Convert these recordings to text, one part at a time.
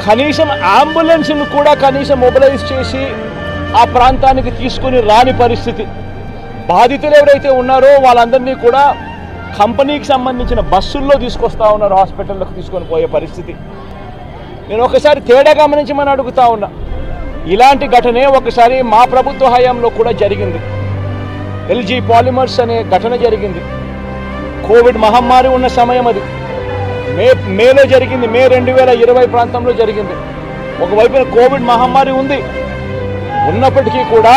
కనీసం అంబులెన్స్ను కూడా కనీసం మొబిలైజ్ చేసి ఆ ప్రాంతానికి తీసుకుని రాని పరిస్థితి. బాధితులు ఎవరైతే ఉన్నారో వాళ్ళందరినీ కూడా కంపెనీకి సంబంధించిన బస్సుల్లో తీసుకొస్తా ఉన్నారు, హాస్పిటల్లోకి తీసుకొని పోయే పరిస్థితి. నేను ఒకసారి తేడా గమనించమని అడుగుతా ఉన్నా. ఇలాంటి ఘటనే ఒకసారి మా ప్రభుత్వ హయాంలో కూడా జరిగింది. ఎల్జీ పాలిమర్స్ అనే ఘటన జరిగింది. కోవిడ్ మహమ్మారి ఉన్న సమయం అది. మేలో జరిగింది, మే 2020 ప్రాంతంలో జరిగింది. ఒకవైపున కోవిడ్ మహమ్మారి ఉంది, ఉన్నప్పటికీ కూడా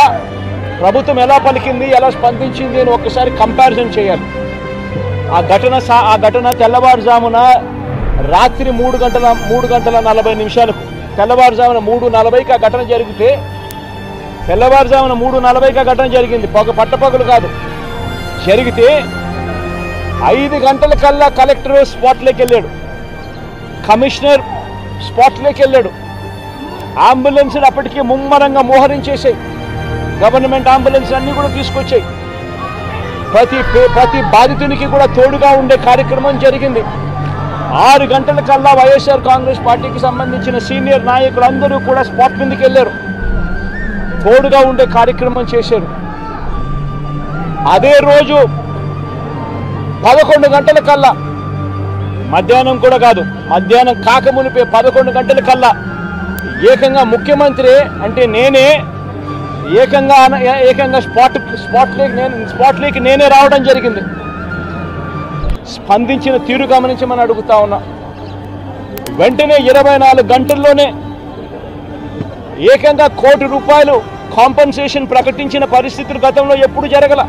ప్రభుత్వం ఎలా పలికింది, ఎలా స్పందించింది అని ఒకసారి కంపారిజన్ చేయాలి. ఆ ఘటన తెల్లవారుజామున రాత్రి 3:40 తెల్లవారుజామున 3:40కి ఆ ఘటన జరిగితే, తెల్లవారుజామున 3:40కి ఆ ఘటన జరిగింది, పట్టపగలు కాదు. జరిగితే 5 గంటల కల్లా కలెక్టర్ స్పాట్లోకి వెళ్ళాడు, కమిషనర్ స్పాట్లోకి వెళ్ళాడు. అంబులెన్స్లు అప్పటికీ ముమ్మరంగా మోహరించేసాయి. గవర్నమెంట్ అంబులెన్స్ అన్నీ కూడా తీసుకొచ్చాయి. ప్రతి బాధితునికి కూడా తోడుగా ఉండే కార్యక్రమం జరిగింది. 6 గంటల కల్లా వైఎస్ఆర్ కాంగ్రెస్ పార్టీకి సంబంధించిన సీనియర్ నాయకులు అందరూ కూడా స్పాట్ మీదకి వెళ్ళారు, తోడుగా ఉండే కార్యక్రమం చేశారు. అదే రోజు 11 గంటల కల్లా, మధ్యాహ్నం కూడా కాదు, మధ్యాహ్నం కాకమునిపే 11 గంటల కల్లా ఏకంగా ముఖ్యమంత్రి అంటే నేనే ఏకంగా స్పాట్లోకి నేనే రావడం జరిగింది. స్పందించిన తీరు గమనించమని అడుగుతా ఉన్నా. వెంటనే 24 గంటల్లోనే ఏకంగా ₹1 కోటి కాంపన్సేషన్ ప్రకటించిన పరిస్థితులు గతంలో ఎప్పుడు జరగల.